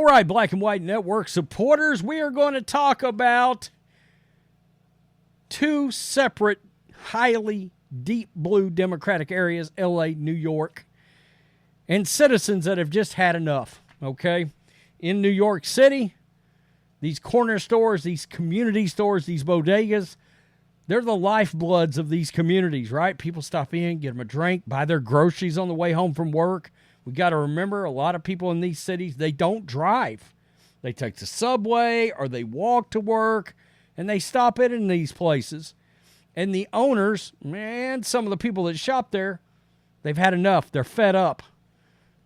right, Black and White Network supporters, we are going to talk about two separate, highly deep blue Democratic areas, L.A., New York, and citizens that have just had enough, okay? In New York City, these corner stores, these community stores, these bodegas, they're the lifebloods of these communities, right? People stop in, get them a drink, buy their groceries on the way home from work. We got to remember, a lot of people in these cities, they don't drive. They take the subway or they walk to work, and they stop in these places. And the owners, man, some of the people that shop there, they've had enough. They're fed up.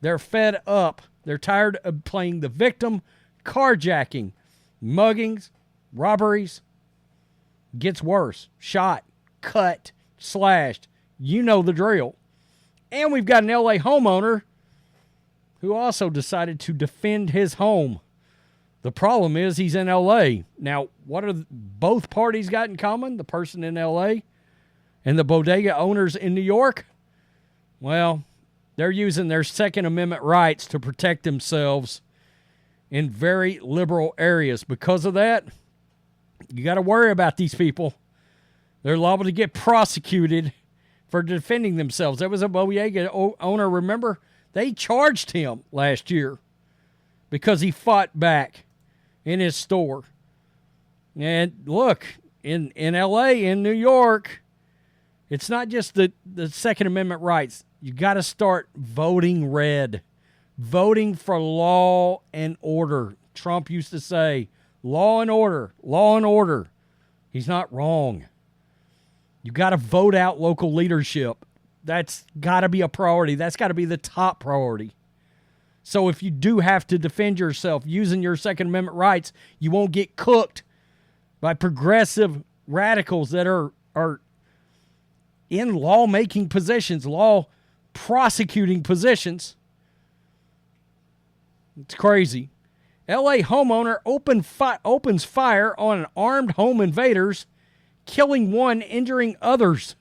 They're fed up. They're tired of playing the victim, carjacking, muggings, robberies. Gets worse. Shot, cut, slashed. You know the drill. And we've got an L.A. homeowner who also decided to defend his home. The problem is he's in L.A. Now, what are both parties got in common? The person in L.A. and the bodega owners in New York? Well, they're using their Second Amendment rights to protect themselves in very liberal areas. Because of that, you got to worry about these people. They're liable to get prosecuted for defending themselves. There was a bodega owner, remember? They charged him last year because he fought back in his store. And look, in L.A., in New York, it's not just the Second Amendment rights. You got to start voting red. Voting for law and order. Trump used to say, law and order, law and order. He's not wrong. You got to vote out local leadership. That's got to be a priority. That's got to be the top priority. So if you do have to defend yourself using your Second Amendment rights, you won't get cooked by progressive radicals that are in lawmaking positions, law prosecuting positions. It's crazy. L.A. homeowner opens fire on armed home invaders, killing one, injuring others.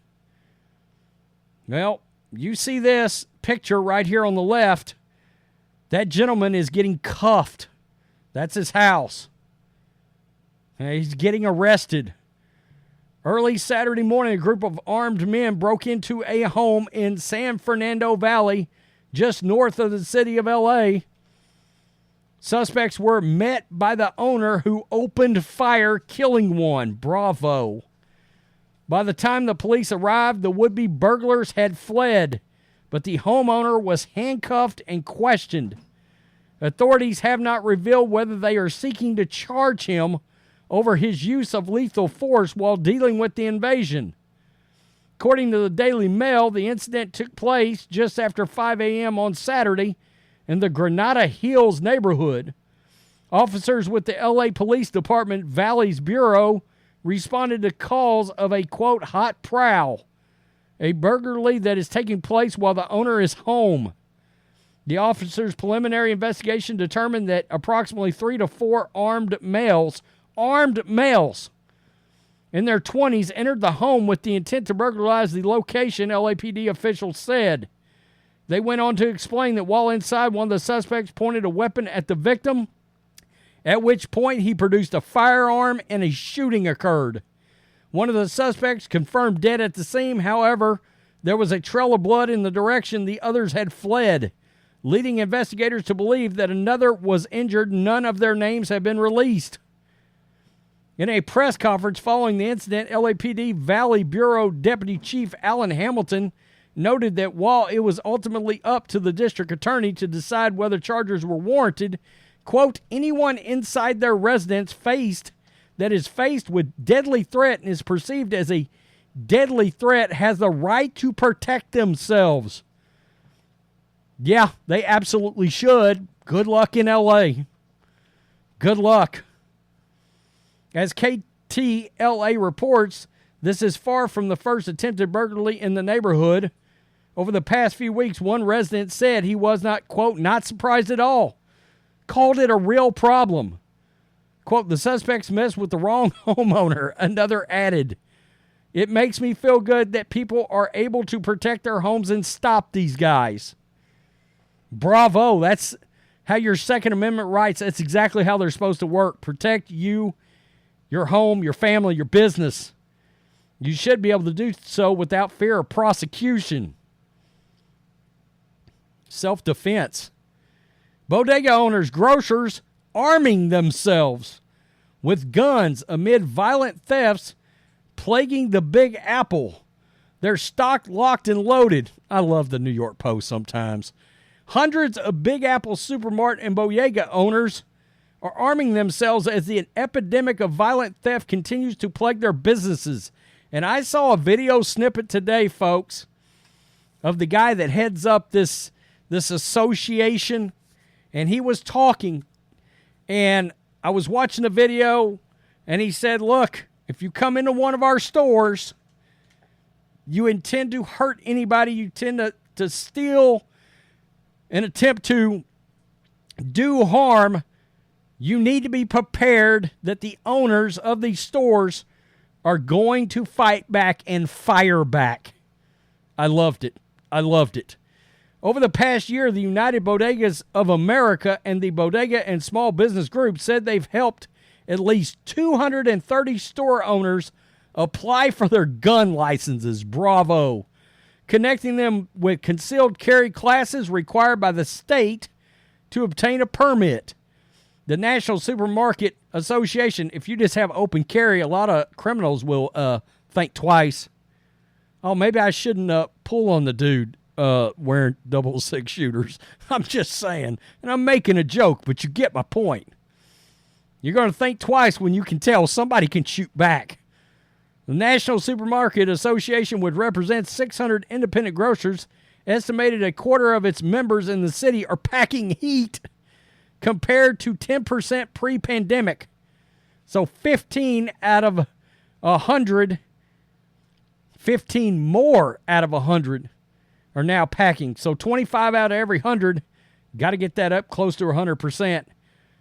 Well, you see this picture right here on the left. That gentleman is getting cuffed. That's his house. He's getting arrested. Early Saturday morning, a group of armed men broke into a home in San Fernando Valley, just north of the city of L.A. Suspects were met by the owner who opened fire, killing one. Bravo. By the time the police arrived, the would-be burglars had fled, but the homeowner was handcuffed and questioned. Authorities have not revealed whether they are seeking to charge him over his use of lethal force while dealing with the invasion. According to the Daily Mail, the incident took place just after 5 a.m. on Saturday in the Granada Hills neighborhood. Officers with the L.A. Police Department Valleys Bureau responded to calls of a, quote, hot prowl, a burglary that is taking place while the owner is home. The officers' preliminary investigation determined that approximately 3 to 4 armed males in their 20s entered the home with the intent to burglarize the location, LAPD officials said. They went on to explain that while inside, one of the suspects pointed a weapon at the victim, at which point he produced a firearm and a shooting occurred. One of the suspects confirmed dead at the scene. However, there was a trail of blood in the direction the others had fled, leading investigators to believe that another was injured. None of their names have been released. In a press conference following the incident, LAPD Valley Bureau Deputy Chief Alan Hamilton noted that while it was ultimately up to the district attorney to decide whether charges were warranted, quote, anyone inside their residence is faced with deadly threat and is perceived as a deadly threat has the right to protect themselves. Yeah, they absolutely should. Good luck in L.A. Good luck. As KTLA reports, this is far from the first attempted burglary in the neighborhood. Over the past few weeks, one resident said he was not, quote, not surprised at all. Called it a real problem. Quote, the suspects messed with the wrong homeowner, another added. It makes me feel good that people are able to protect their homes and stop these guys. Bravo. how your Second Amendment rights, that's exactly how they're supposed to work. Protect you, your home, your family, your business. You should be able to do so without fear of prosecution. Self-defense. Bodega owners, grocers, arming themselves with guns amid violent thefts plaguing the Big Apple. They're stocked, locked, and loaded. I love the New York Post sometimes. Hundreds of Big Apple supermarket and bodega owners are arming themselves as the epidemic of violent theft continues to plague their businesses. And I saw a video snippet today, folks, of the guy that heads up this association, and he was talking, and I was watching the video, and he said, look, if you come into one of our stores, you intend to hurt anybody, you tend to steal and attempt to do harm, you need to be prepared that the owners of these stores are going to fight back and fire back. I loved it. I loved it. Over the past year, the United Bodegas of America and the Bodega and Small Business Group said they've helped at least 230 store owners apply for their gun licenses. Bravo. Connecting them with concealed carry classes required by the state to obtain a permit. The National Supermarket Association, if you just have open carry, a lot of criminals will think twice. Oh, maybe I shouldn't pull on the dude wearing 6.6 shooters. I'm just saying. And I'm making a joke, but you get my point. You're going to think twice when you can tell somebody can shoot back. The National Supermarket Association would represent 600 independent grocers. Estimated a quarter of its members in the city are packing heat compared to 10% pre-pandemic. So 15 out of 100, 15 more out of 100 are now packing. So 25 out of every 100, got to get that up close to 100%.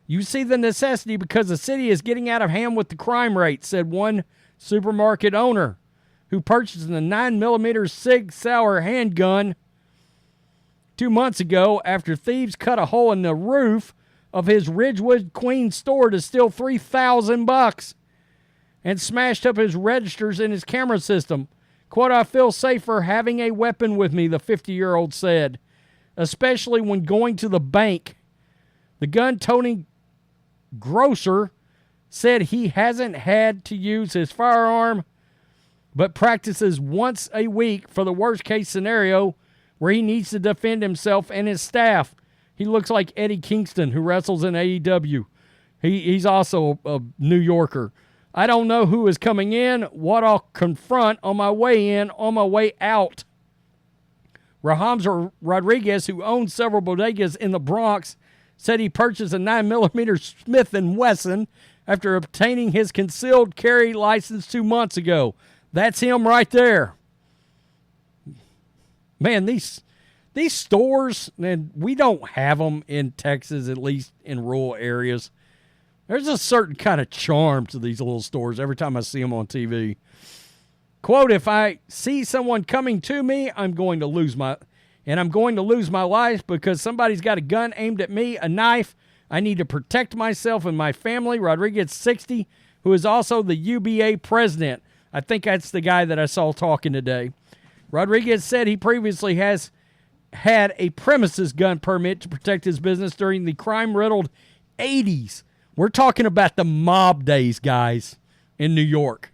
You see the necessity because the city is getting out of hand with the crime rate, said one supermarket owner who purchased a 9mm Sig Sauer handgun 2 months ago after thieves cut a hole in the roof of his Ridgewood Queens store to steal $3,000 and smashed up his registers in his camera system. Quote, I feel safer having a weapon with me, the 50-year-old said, especially when going to the bank. The gun-toting grocer said he hasn't had to use his firearm, but practices once a week for the worst-case scenario where he needs to defend himself and his staff. He looks like Eddie Kingston, who wrestles in AEW. He's also a New Yorker. I don't know who is coming in, what I'll confront on my way in, on my way out. Rahamza Rodriguez, who owns several bodegas in the Bronx, said he purchased a 9mm Smith & Wesson after obtaining his concealed carry license 2 months ago. That's him right there. Man, these stores, and we don't have them in Texas, at least in rural areas. There's a certain kind of charm to these little stores every time I see them on TV. Quote, if I see someone coming to me, I'm going to lose my life because somebody's got a gun aimed at me, a knife. I need to protect myself and my family. Rodriguez, 60, who is also the UBA president. I think that's the guy that I saw talking today. Rodriguez said he previously has had a premises gun permit to protect his business during the crime-riddled 80s. We're talking about the mob days, guys, in New York.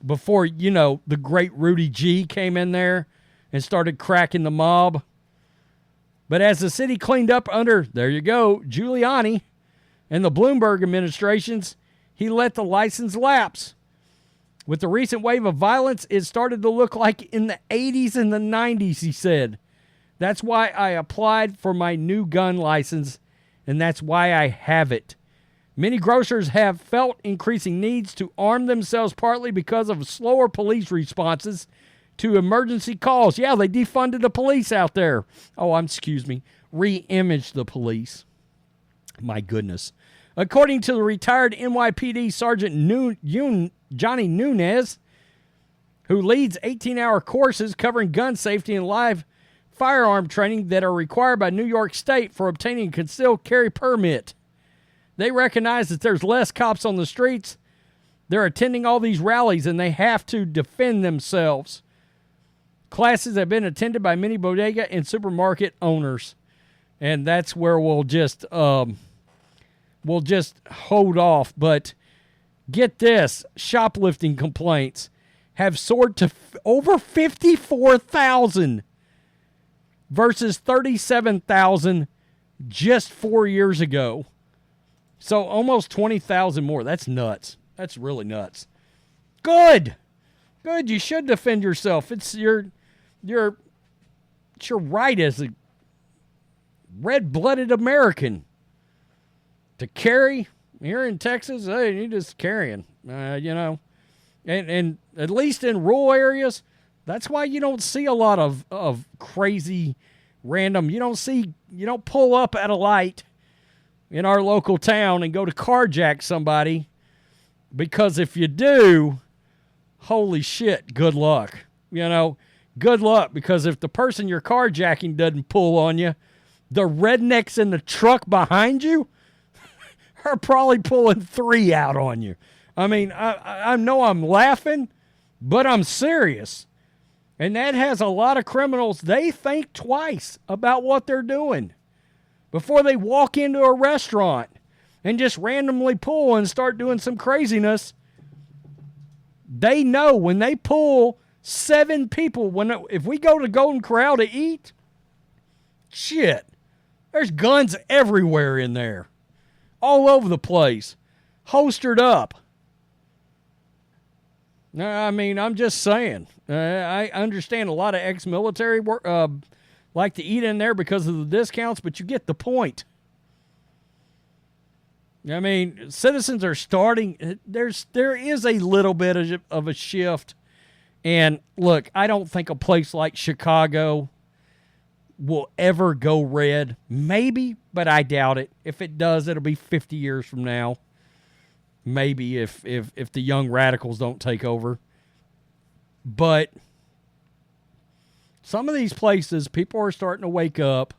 Before, the great Rudy G came in there and started cracking the mob. But as the city cleaned up under, there you go, Giuliani and the Bloomberg administrations, he let the license lapse. With the recent wave of violence, it started to look like in the 80s and the 90s, he said. That's why I applied for my new gun license, and that's why I have it. Many grocers have felt increasing needs to arm themselves partly because of slower police responses to emergency calls. Yeah, they defunded the police out there. Re-imaged the police. My goodness. According to the retired NYPD Sergeant Johnny Nunez, who leads 18-hour courses covering gun safety and live firearm training that are required by New York State for obtaining a concealed carry permit. They recognize that there's less cops on the streets. They're attending all these rallies, and they have to defend themselves. Classes have been attended by many bodega and supermarket owners. And that's where we'll just hold off. But get this, shoplifting complaints have soared to over 54,000 versus 37,000 just 4 years ago. So almost 20,000 more. That's nuts. That's really nuts. Good. You should defend yourself. It's your right as a red-blooded American to carry. Here in Texas, hey, you're just carrying, And at least in rural areas, that's why you don't see a lot of crazy random. You don't pull up at a light in our local town and go to carjack somebody, because if you do, holy shit, good luck. Good luck, because if the person you're carjacking doesn't pull on you, the rednecks in the truck behind you are probably pulling 3 out on you. I mean, I know I'm laughing, but I'm serious. And that has a lot of criminals. They think twice about what they're doing before they walk into a restaurant and just randomly pull and start doing some craziness. They know when they pull 7 people, if we go to Golden Corral to eat, shit, there's guns everywhere in there. All over the place. Holstered up. I mean, I'm just saying. I understand a lot of ex-military like to eat in there because of the discounts, but you get the point. I mean, citizens are starting. There is a little bit of a shift. And look, I don't think a place like Chicago will ever go red. Maybe, but I doubt it. If it does, it'll be 50 years from now. Maybe if the young radicals don't take over. But some of these places, people are starting to wake up.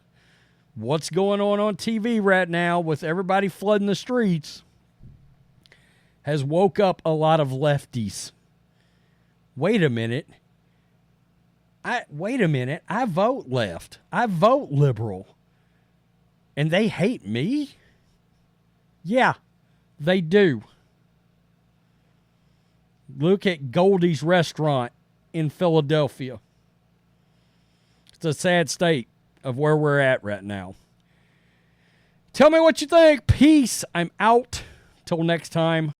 What's going on TV right now with everybody flooding the streets has woke up a lot of lefties. Wait a minute. I vote left. I vote liberal. And they hate me? Yeah, they do. Look at Goldie's restaurant in Philadelphia. It's a sad state of where we're at right now. Tell me what you think. Peace. I'm out. Till next time.